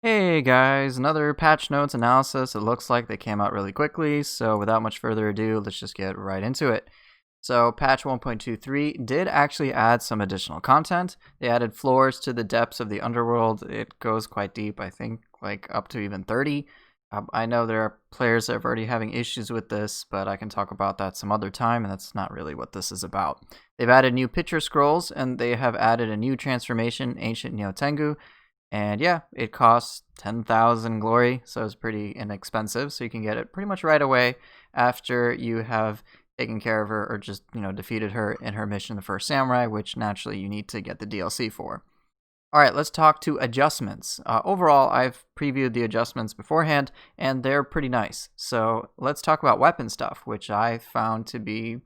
Hey guys, another patch notes analysis. It looks like they came out really quickly, so without much further ado, let's just get right into it. So patch 1.23 did actually add some additional content. They added floors to the depths of the underworld. It goes quite deep, I think like up to even 30. I know there are players that are already having issues with this, but I can talk about that some other time, and that's not really what this is about. They've added new picture scrolls, and they have added a new transformation, Ancient Nioh, and yeah, it costs 10,000 glory, so it's pretty inexpensive. So you can get it pretty much right away after you have taken care of her or just, defeated her in her mission, the First Samurai, which naturally you need to get the DLC for. All right, let's talk to adjustments. Overall, I've previewed the adjustments beforehand, and they're pretty nice. So let's talk about weapon stuff, which I found to be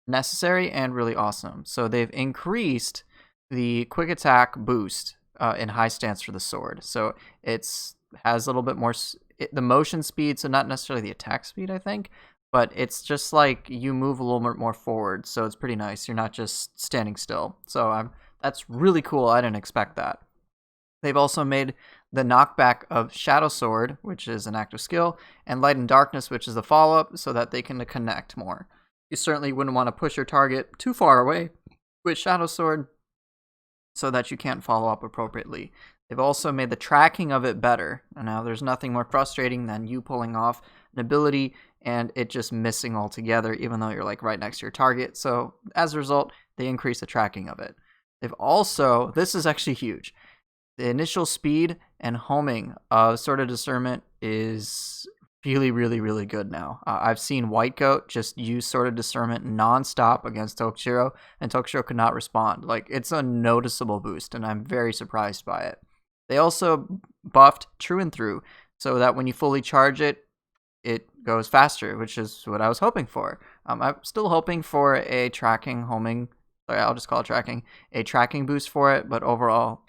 necessary and really awesome. So they've increased the quick attack boost in high stance for the sword. So it's has a little bit more the motion speed, so not necessarily the attack speed, I think, but it's just like you move a little bit more forward. So it's pretty nice. You're not just standing still. So that's really cool. I didn't expect that. They've also made the knockback of Shadow Sword, which is an active skill, and Light and Darkness, which is the follow-up, so that they can connect more. You certainly wouldn't want to push your target too far away with Shadow Sword so that you can't follow up appropriately. They've also made the tracking of it better. Now, there's nothing more frustrating than you pulling off an ability and it just missing altogether, even though you're like right next to your target. So as a result, they increase the tracking of it. They've also, this is actually huge, the initial speed and homing of Sword of Discernment is really, really, really good now. I've seen White Goat just use Sword of Discernment nonstop against Tokushiro, and Tokushiro could not respond. Like, it's a noticeable boost, and I'm very surprised by it. They also buffed True and Through, so that when you fully charge it, it goes faster, which is what I was hoping for. I'm still hoping for a tracking homing, sorry, I'll just call it tracking, a tracking boost for it, but overall,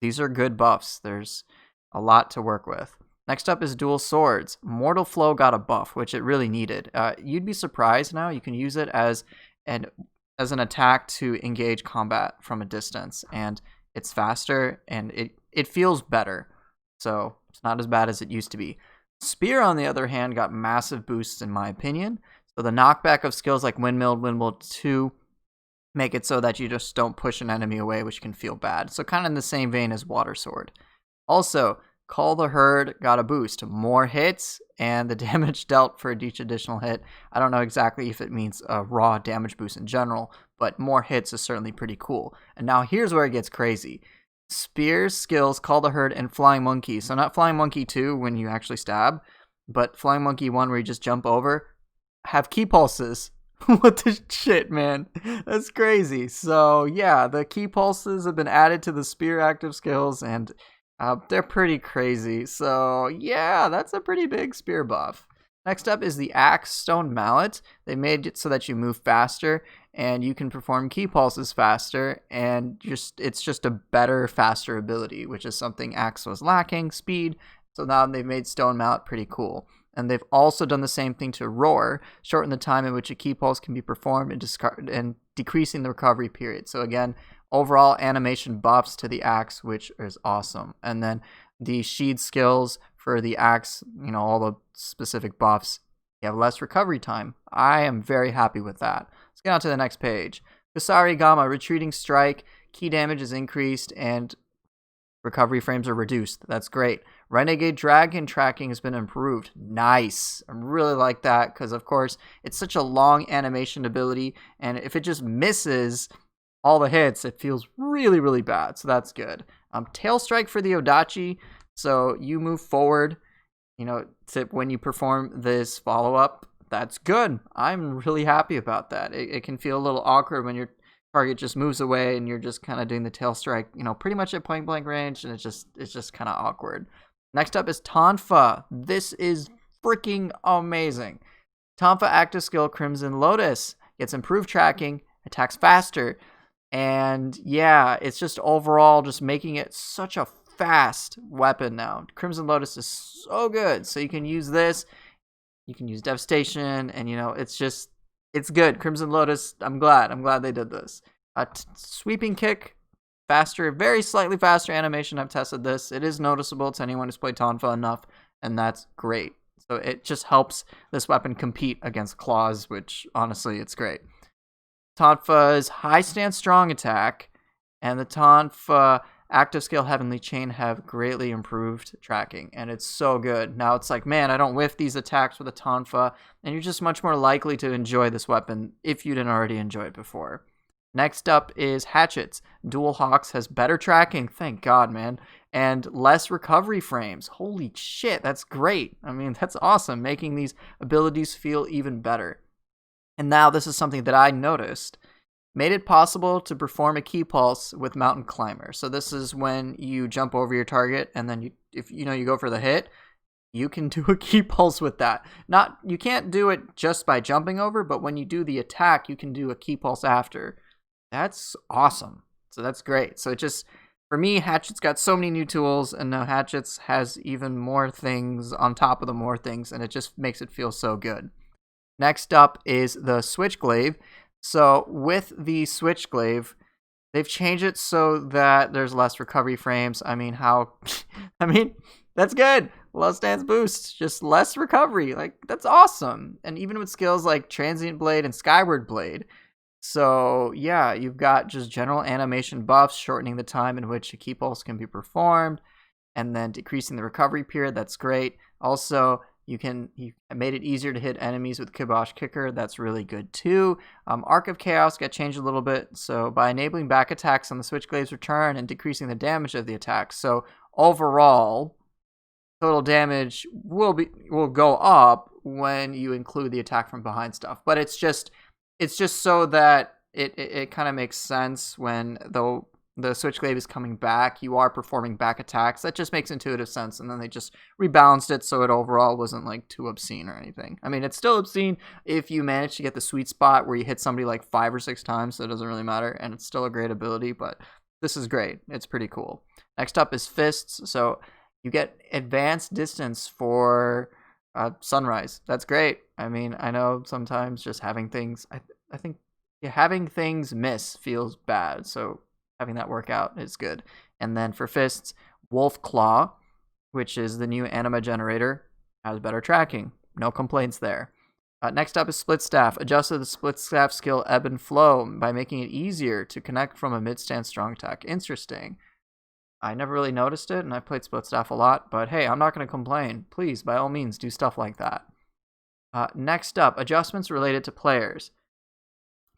these are good buffs. There's a lot to work with. Next up is Dual Swords. Mortal Flow got a buff, which it really needed. You'd be surprised now. You can use it as an attack to engage combat from a distance, and it's faster and it feels better. So it's not as bad as it used to be. Spear, on the other hand, got massive boosts in my opinion. So the knockback of skills like Windmill 2 make it so that you just don't push an enemy away, which can feel bad. So kind of in the same vein as Water Sword. Also, Call the Herd got a boost. More hits and the damage dealt for each additional hit. I don't know exactly if it means a raw damage boost in general, but more hits is certainly pretty cool. And now here's where it gets crazy. Spears, skills, Call the Herd, and Flying Monkey. So not Flying Monkey 2 when you actually stab, but Flying Monkey 1 where you just jump over, have key pulses. What the shit, man? That's crazy. So yeah, the key pulses have been added to the spear active skills, and they're pretty crazy. So yeah, that's a pretty big spear buff. Next up is the Axe Stone Mallet. They made it so that you move faster and you can perform key pulses faster, and it's just a better, faster ability, which is something Axe was lacking, speed. So now they've made Stone Mallet pretty cool. And they've also done the same thing to Roar, shorten the time in which a key pulse can be performed and decreasing the recovery period. So again, overall animation buffs to the axe, which is awesome. And then the Sheed skills for the axe, all the specific buffs, you have less recovery time. I am very happy with that. Let's get on to the next page. Kusari Gama, retreating strike, key damage is increased, and recovery frames are reduced. That's great. Renegade Dragon tracking has been improved. Nice. I really like that because, of course, it's such a long animation ability, and if it just misses all the hits, it feels really, really bad. So that's good. Tail Strike for the Odachi. So you move forward, when you perform this follow-up. That's good. I'm really happy about that. It can feel a little awkward when your target just moves away and you're just kind of doing the tail strike, pretty much at point blank range, and it's just kind of awkward. Next up is Tonfa. This is freaking amazing. Tonfa active skill Crimson Lotus gets improved tracking, attacks faster, and yeah, it's just overall just making it such a fast weapon now. Crimson Lotus is so good. So you can use this, you can use Devastation, and it's good. Crimson Lotus, I'm glad they did this. Sweeping Kick, faster, very slightly faster animation. I've tested this. It is noticeable to anyone who's played Tonfa enough, and that's great. So it just helps this weapon compete against claws, which honestly, it's great. Tonfa's high stance strong attack and the Tonfa active scale Heavenly Chain have greatly improved tracking, and it's so good. Now it's like, man, I don't whiff these attacks with a Tonfa, and you're just much more likely to enjoy this weapon if you didn't already enjoy it before. Next up is Hatchets. Dual Hawks has better tracking, thank God, man, and less recovery frames. Holy shit, that's great. I mean, that's awesome, making these abilities feel even better. And now this is something that I noticed. Made it possible to perform a key pulse with Mountain Climber. So this is when you jump over your target, and then if you go for the hit, you can do a key pulse with that. You can't do it just by jumping over, but when you do the attack, you can do a key pulse after. That's awesome. So that's great. So it just, for me, Hatchet's got so many new tools, and now Hatchet's has even more things on top of the more things, and it just makes it feel so good. Next up is the Switch Glaive. So with the Switch Glaive, they've changed it so that there's less recovery frames. I mean, that's good. Low stance boost, just less recovery. Like, that's awesome. And even with skills like Transient Blade and Skyward Blade. So yeah, you've got just general animation buffs, shortening the time in which a key pulse can be performed, and then decreasing the recovery period. That's great. Also, you made it easier to hit enemies with Kibosh Kicker. That's really good too. Arc of Chaos got changed a little bit. So by enabling back attacks on the Switch Glaive's return and decreasing the damage of the attack. So overall, total damage will go up when you include the attack from behind stuff. But it's just so that it kind of makes sense when the Switch Glaive is coming back, you are performing back attacks. That just makes intuitive sense, and then they just rebalanced it so it overall wasn't like too obscene or anything. I mean, it's still obscene if you manage to get the sweet spot where you hit somebody like 5 or 6 times, so it doesn't really matter, and it's still a great ability, but this is great. It's pretty cool. Next up is Fists, so you get advanced distance for Sunrise. That's great. I mean, I know sometimes just having things, I think having things miss feels bad, so having that work out is good. And then for Fists, Wolf Claw, which is the new anima generator, has better tracking. No complaints there. Next up is Split Staff. Adjusted the Split Staff skill Ebb and Flow by making it easier to connect from a mid-stance strong attack. Interesting. I never really noticed it, and I played Split Staff a lot, but hey, I'm not going to complain. Please, by all means, do stuff like that. Next up, adjustments related to players.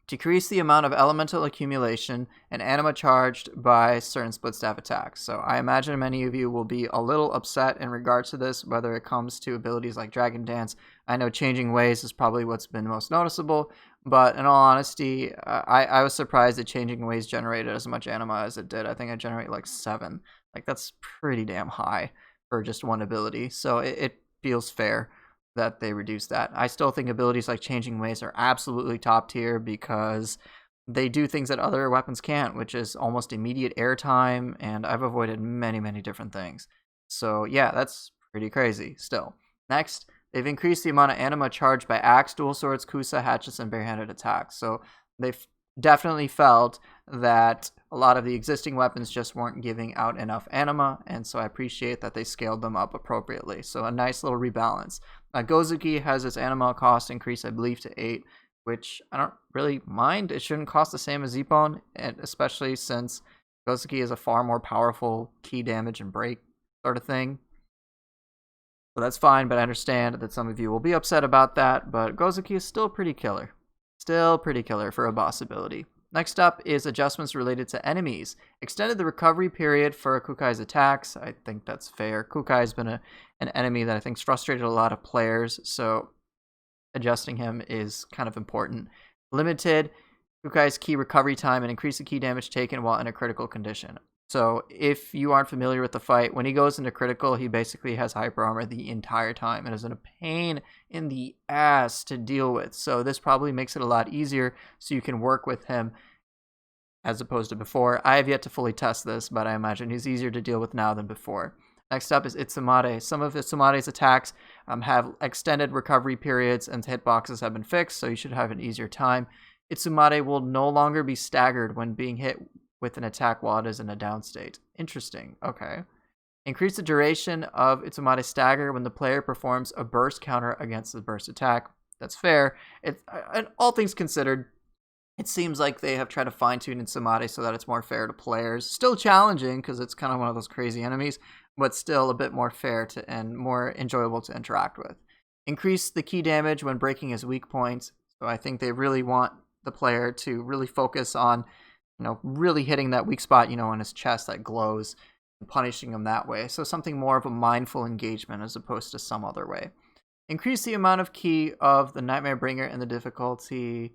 Decrease the amount of elemental accumulation and anima charged by certain split staff attacks. So I imagine many of you will be a little upset in regards to this, whether it comes to abilities like Dragon Dance. I know Changing Ways is probably what's been most noticeable, but in all honesty, I was surprised that Changing Ways generated as much anima as it did. I think I generated like 7. Like, that's pretty damn high for just one ability. So it feels fair that they reduce that. I still think abilities like Changing Ways are absolutely top tier because they do things that other weapons can't, which is almost immediate airtime, and I've avoided many, many different things. So yeah, that's pretty crazy still. Next, they've increased the amount of anima charged by axe, dual swords, kusa, hatchets, and barehanded attacks. So they've definitely felt that a lot of the existing weapons just weren't giving out enough anima, and so I appreciate that they scaled them up appropriately. So a nice little rebalance. Gozuki has its anima cost increased, I believe, to 8, which I don't really mind. It shouldn't cost the same as Zeppon, and especially since Gozuki is a far more powerful key damage and break sort of thing. So that's fine, but I understand that some of you will be upset about that, but Gozuki is still pretty killer. Still pretty killer for a boss ability. Next up is adjustments related to enemies. Extended the recovery period for Kukai's attacks. I think that's fair. Kukai's been an enemy that I think's frustrated a lot of players, so adjusting him is kind of important. Limited Kukai's key recovery time and increase the key damage taken while in a critical condition. So if you aren't familiar with the fight, when he goes into critical, he basically has hyper armor the entire time and is a pain in the ass to deal with. So this probably makes it a lot easier so you can work with him as opposed to before. I have yet to fully test this, but I imagine he's easier to deal with now than before. Next up is Itsumade. Some of Itsumade's attacks have extended recovery periods and hitboxes have been fixed, so you should have an easier time. Itsumade will no longer be staggered when being hit with an attack while it is in a down state. Interesting. Okay. Increase the duration of Utsumade Stagger when the player performs a burst counter against the burst attack. That's fair. And all things considered, it seems like they have tried to fine-tune Utsumade so that it's more fair to players. Still challenging because it's kind of one of those crazy enemies, but still a bit more fair to and more enjoyable to interact with. Increase the key damage when breaking his weak points. So I think they really want the player to really focus on, really hitting that weak spot, on his chest that glows, and punishing him that way. So something more of a mindful engagement as opposed to some other way. Increase the amount of key of the Nightmare Bringer and the difficulty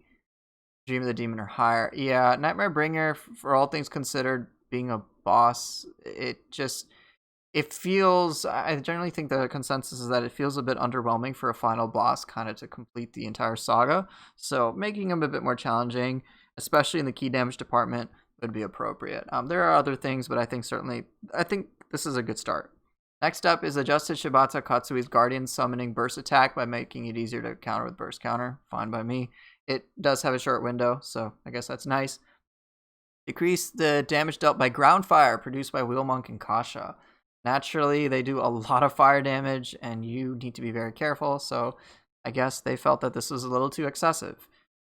Dream of the Demon or higher. Yeah, Nightmare Bringer, for all things considered, being a boss, it feels, I generally think the consensus is that it feels a bit underwhelming for a final boss kind of to complete the entire saga. So making him a bit more challenging, especially in the key damage department, would be appropriate. There are other things, but I think this is a good start. Next up is adjusted Shibata Katsui's Guardian Summoning Burst Attack by making it easier to counter with Burst Counter. Fine by me. It does have a short window, so I guess that's nice. Decrease the damage dealt by Ground Fire produced by Wheelmonk and Kasha. Naturally, they do a lot of fire damage, and you need to be very careful, so I guess they felt that this was a little too excessive.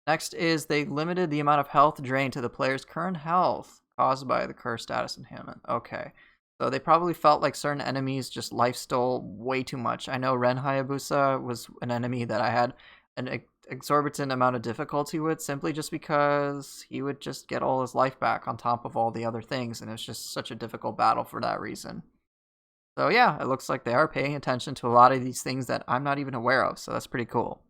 Next is they limited the amount of health drained to the player's current health caused by the curse status enhancement. Okay. So they probably felt like certain enemies just lifestole way too much. I know Ren Hayabusa was an enemy that I had an exorbitant amount of difficulty with simply just because he would just get all his life back on top of all the other things, and it was just such a difficult battle for that reason. So yeah, it looks like they are paying attention to a lot of these things that I'm not even aware of, so that's pretty cool.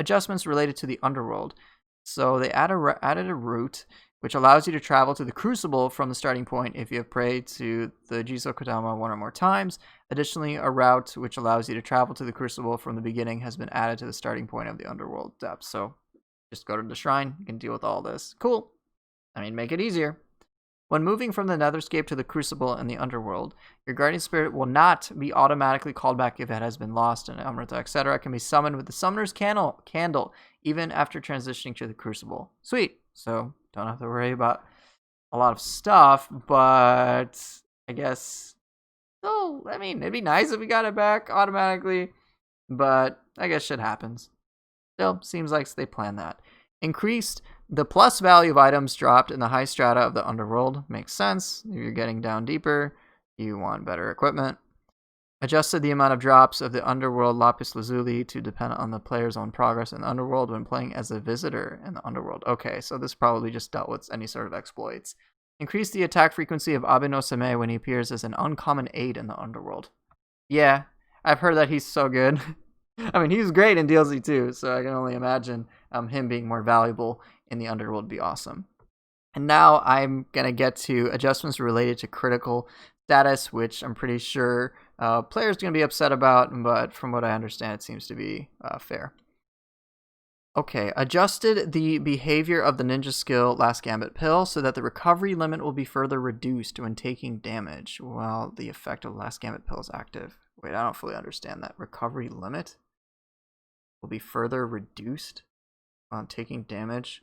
Adjustments related to the underworld. So they added a route which allows you to travel to the Crucible from the starting point if you have prayed to the Jizo Kodama one or more times. Additionally, a route which allows you to travel to the Crucible from the beginning has been added to the starting point of the Underworld depths. So just go to the shrine, you can deal with all this. Cool. Make it easier. When moving from the Netherscape to the Crucible and the Underworld, your Guardian Spirit will not be automatically called back if it has been lost, and Amrita, etc. It can be summoned with the Summoner's Candle, even after transitioning to the Crucible. Sweet. So don't have to worry about a lot of stuff, but I guess still, it'd be nice if we got it back automatically, but I guess shit happens. Still, seems like they planned that. Increased the plus value of items dropped in the high strata of the underworld. Makes sense. If you're getting down deeper, you want better equipment. Adjusted the amount of drops of the underworld lapis lazuli to depend on the player's own progress in the underworld when playing as a visitor in the underworld. Okay, so this probably just dealt with any sort of exploits. Increase the attack frequency of Abe no Same when he appears as an uncommon aid in the underworld. Yeah, I've heard that he's so good. He's great in DLC too, so I can only imagine him being more valuable in the underworld would be awesome. And now I'm going to get to adjustments related to critical status, which I'm pretty sure players are going to be upset about, but from what I understand, it seems to be fair. Okay, adjusted the behavior of the ninja skill Last Gambit Pill so that the recovery limit will be further reduced when taking damage while the effect of Last Gambit Pill is active. Wait, I don't fully understand that. Recovery limit will be further reduced on taking damage.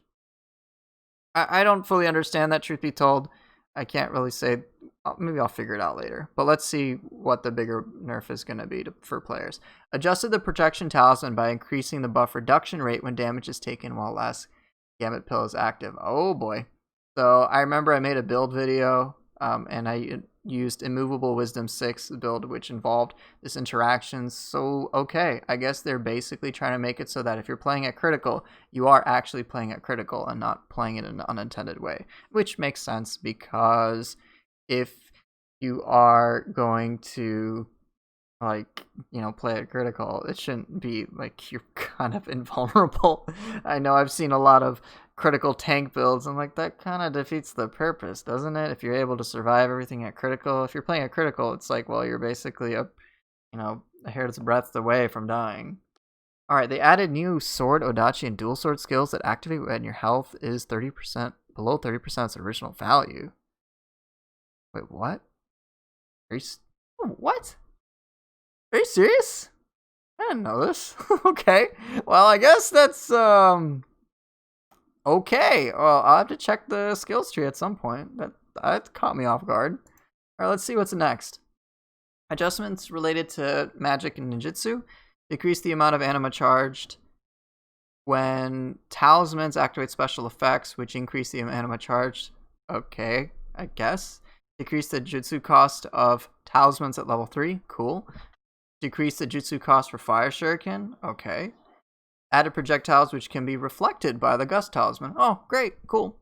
I don't fully understand that, truth be told. I can't really say. Maybe I'll figure it out later. But let's see what the bigger nerf is going to be for players. Adjusted the protection talisman by increasing the buff reduction rate when damage is taken while Last Gambit Pill is active. Oh boy. So I remember I made a build video and I used Immovable Wisdom 6 build, which involved this interaction. So, okay, I guess they're basically trying to make it so that if you're playing at critical, you are actually playing at critical and not playing it in an unintended way, which makes sense because if you are going to play at critical, it shouldn't be like you're kind of invulnerable. I know I've seen a lot of critical tank builds. I'm like, that kind of defeats the purpose, doesn't it? If you're able to survive everything at critical, if you're playing at critical, it's like, well, you're basically a hair's breadth away from dying. All right, they added new sword, odachi, and dual sword skills that activate when your health is 30% below 30% of its original value. Wait, what? What? Are you serious? I didn't know this. Okay. Well, I guess that's Okay, well, I'll have to check the skills tree at some point. That caught me off guard. All right, let's see what's next. Adjustments related to magic and ninjutsu. Decrease the amount of anima charged when talismans activate special effects, which increase the anima charged. Okay, I guess. Decrease the jutsu cost of talismans at level 3. Cool. Decrease the jutsu cost for fire shuriken. Okay. Added projectiles which can be reflected by the gust talisman. Oh, great. Cool.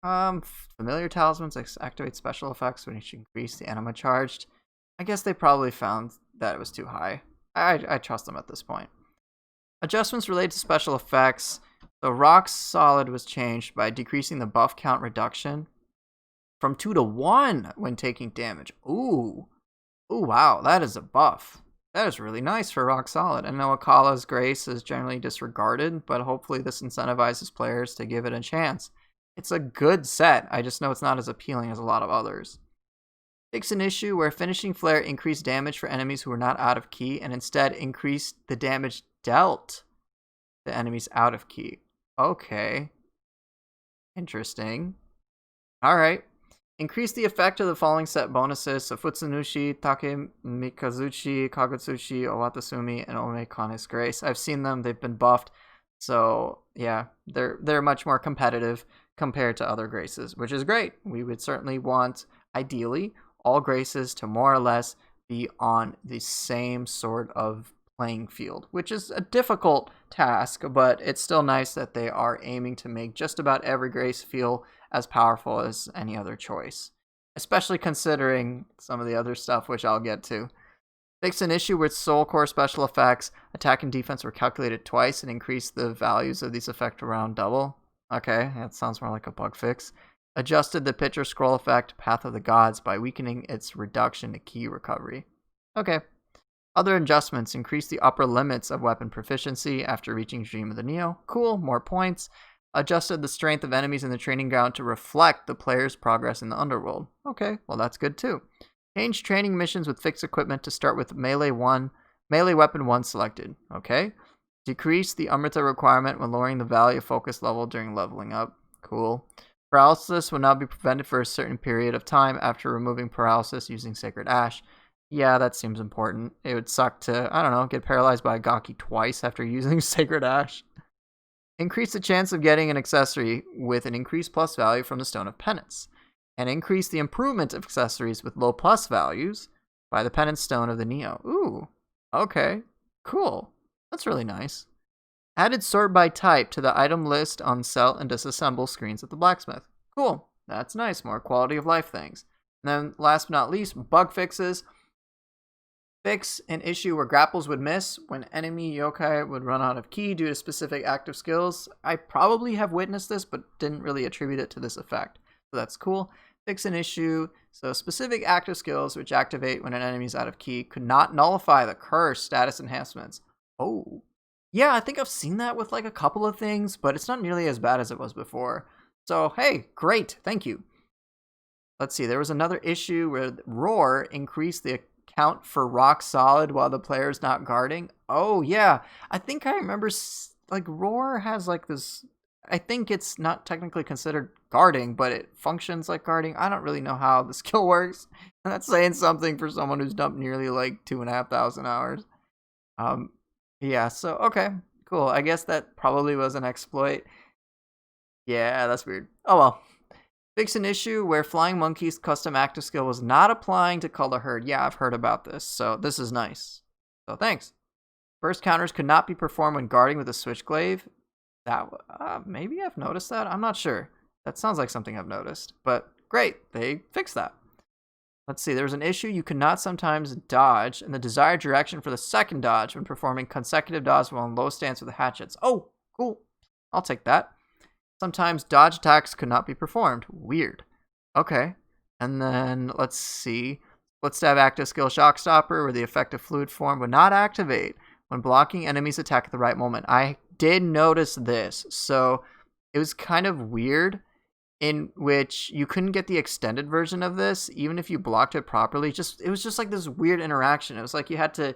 Familiar talismans activate special effects which increase the anima charged. I guess they probably found that it was too high. I trust them at this point. Adjustments related to special effects. The rock solid was changed by decreasing the buff count reduction from 2 to 1 when taking damage. Ooh. Ooh, wow, that is a buff. That is really nice for rock solid. I know Akala's grace is generally disregarded, but hopefully this incentivizes players to give it a chance. It's a good set, I just know it's not as appealing as a lot of others. Fix an issue where finishing flare increased damage for enemies who were not out of key and instead increased the damage dealt to enemies out of key. Okay. Interesting. Alright. Increase the effect of the following set bonuses: so Futsunushi, Take Mikazuchi, Kagutsushi, Owatasumi, and Ome Kane's Grace. I've seen them, they've been buffed. So yeah, they're much more competitive compared to other graces, which is great. We would certainly want, ideally, all graces to more or less be on the same sort of playing field, which is a difficult task, but it's still nice that they are aiming to make just about every grace feel as powerful as any other choice, especially considering some of the other stuff, which I'll get to. Fix an issue with Soul Core special effects. Attack and defense were calculated twice and increased the values of these effects around double. Okay, that sounds more like a bug fix. Adjusted the picture scroll effect, Path of the Gods, by weakening its reduction to key recovery. Okay. Other adjustments: increase the upper limits of weapon proficiency after reaching Dream of the Nioh. Cool, more points. Adjusted the strength of enemies in the training ground to reflect the player's progress in the underworld. Okay, well that's good too. Change training missions with fixed equipment to start with melee weapon 1 selected. Okay. Decrease the Amrita requirement when lowering the value of focus level during leveling up. Cool. Paralysis will now be prevented for a certain period of time after removing paralysis using Sacred Ash. Yeah, that seems important. It would suck to, I don't know, get paralyzed by a Gaki twice after using Sacred Ash. Increase the chance of getting an accessory with an increased plus value from the Stone of Penance. And increase the improvement of accessories with low plus values by the Penance Stone of the Nioh. Ooh, okay, cool. That's really nice. Added sort by type to the item list on sell and disassemble screens at the blacksmith. Cool, that's nice, more quality of life things. And then last but not least, bug fixes. Fix an issue where grapples would miss when enemy yokai would run out of ki due to specific active skills. I probably have witnessed this, but didn't really attribute it to this effect. So that's cool. Fix an issue so specific active skills which activate when an enemy is out of ki could not nullify the curse status enhancements. Oh. Yeah, I think I've seen that with like a couple of things, but it's not nearly as bad as it was before. So, hey, great. Thank you. Let's see. There was another issue where Roar increased the count for rock solid while the player's not guarding. Oh yeah, I think I remember like Roar has like this, I think it's not technically considered guarding, but it functions like guarding. I don't really know how the skill works, and that's saying something for someone who's dumped nearly like 2,500 hours. Yeah, so okay, cool. I guess that probably was an exploit. Yeah, that's weird. Oh well. Fix an issue where Flying Monkey's custom active skill was not applying to Color Herd. Yeah, I've heard about this, so this is nice. So thanks. Burst counters could not be performed when guarding with a Switchglaive. That maybe I've noticed that. I'm not sure. That sounds like something I've noticed, but great, they fixed that. Let's see. There was an issue you could not sometimes dodge in the desired direction for the second dodge when performing consecutive dodge while in low stance with the hatchets. Oh, cool. I'll take that. Sometimes dodge attacks could not be performed. Weird. Okay. And then, let's see. Split stab active skill Shockstopper, where the effective fluid form would not activate when blocking enemies' attack at the right moment. I did notice this. So, it was kind of weird in which you couldn't get the extended version of this, even if you blocked it properly. It was just like this weird interaction. It was like you had to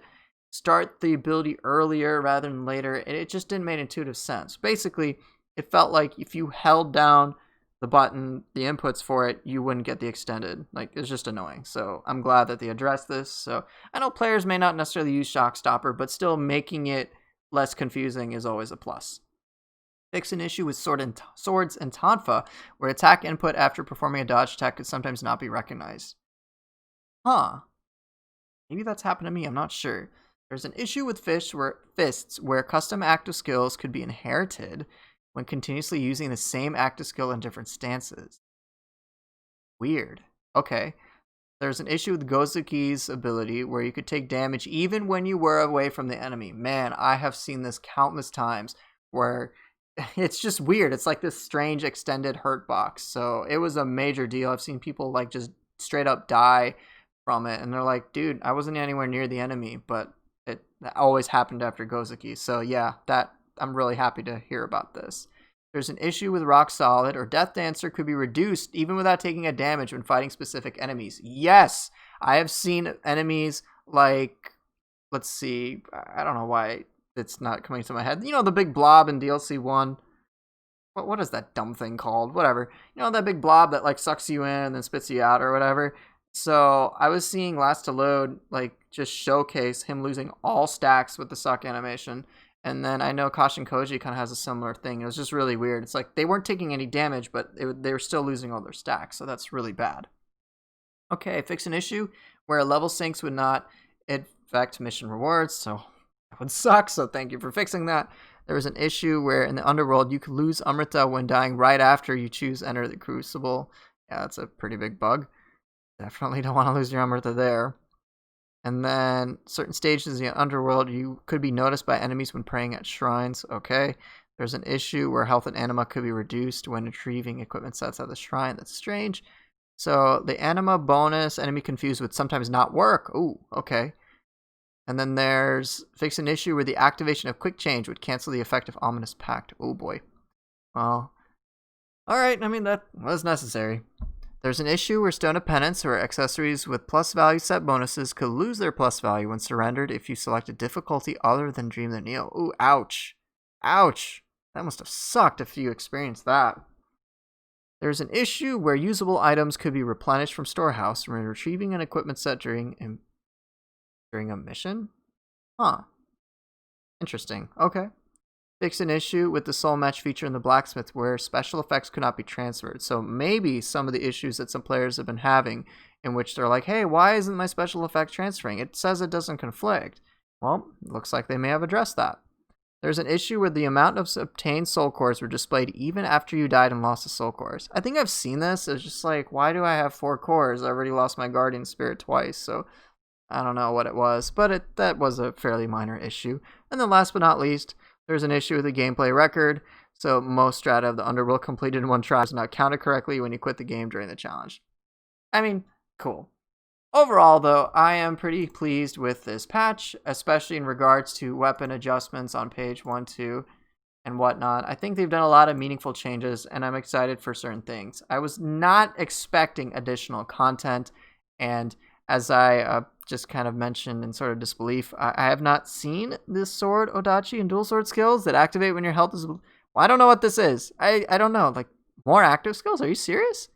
start the ability earlier rather than later. It just didn't make intuitive sense. Basically, it felt like if you held down the button, the inputs for it, you wouldn't get the extended. Like, it's just annoying. So I'm glad that they addressed this. So I know players may not necessarily use Shock Stopper, but still making it less confusing is always a plus. Fix an issue with swords and Tonfa, where attack input after performing a dodge attack could sometimes not be recognized. Huh. Maybe that's happened to me, I'm not sure. There's an issue with fists where custom active skills could be inherited when continuously using the same active skill in different stances. Weird. Okay. There's an issue with Gozuki's ability where you could take damage even when you were away from the enemy. Man, I have seen this countless times where it's just weird. It's like this strange extended hurt box. So it was a major deal. I've seen people like just straight up die from it, and they're like, dude, I wasn't anywhere near the enemy, but it always happened after Gozuki. So yeah, that I'm really happy to hear about this. There's an issue with Rock Solid, or Death Dancer could be reduced even without taking a damage when fighting specific enemies. Yes, I have seen enemies like, let's see, I don't know why it's not coming to my head. You know, the big blob in DLC 1. What is that dumb thing called? Whatever. You know, that big blob that like sucks you in and then spits you out or whatever. So I was seeing Last to Load like just showcase him losing all stacks with the suck animation. And then I know Kashin Koji kind of has a similar thing. It was just really weird. It's like they weren't taking any damage, but they were still losing all their stacks. So that's really bad. Okay, fix an issue where level syncs would not affect mission rewards. So that would suck. So thank you for fixing that. There was an issue where in the underworld you could lose Amrita when dying right after you choose Enter the Crucible. Yeah, that's a pretty big bug. Definitely don't want to lose your Amrita there. And then certain stages in the underworld, you could be noticed by enemies when praying at shrines. Okay. There's an issue where health and anima could be reduced when retrieving equipment sets at the shrine. That's strange. So the anima bonus, enemy confused, would sometimes not work. Ooh, okay. And then there's fix an issue where the activation of quick change would cancel the effect of ominous pact. Oh boy. Well, alright, I mean, that was necessary. There's an issue where Stone of Penance, or accessories with plus value set bonuses, could lose their plus value when surrendered if you select a difficulty other than Dream the Nioh. Ooh, ouch. Ouch. That must have sucked if you experienced that. There's an issue where usable items could be replenished from Storehouse when retrieving an equipment set during a mission? Huh. Interesting. Okay. Fix an issue with the soul match feature in the blacksmith where special effects could not be transferred. So maybe some of the issues that some players have been having in which they're like, hey, why isn't my special effect transferring? It says it doesn't conflict. Well, it looks like they may have addressed that. There's an issue where the amount of obtained soul cores were displayed even after you died and lost the soul cores. I think I've seen this. It's just like, why do I have 4 cores? I already lost my guardian spirit twice, so I don't know what it was, but that was a fairly minor issue. And then last but not least, there's an issue with the gameplay record. So most strata of the underworld completed in one try is not counted correctly when you quit the game during the challenge. I mean, cool. Overall, though, I am pretty pleased with this patch, especially in regards to weapon adjustments on page 1, 2, and whatnot. I think they've done a lot of meaningful changes, and I'm excited for certain things. I was not expecting additional content, and as I just kind of mentioned in sort of disbelief, I have not seen this sword Odachi and dual sword skills that activate when your health is... Well, I don't know what this is. I don't know. Like, more active skills? Are you serious?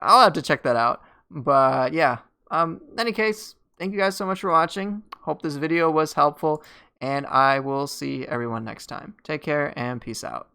I'll have to check that out. But yeah, in any case, thank you guys so much for watching. Hope this video was helpful, and I will see everyone next time. Take care and peace out.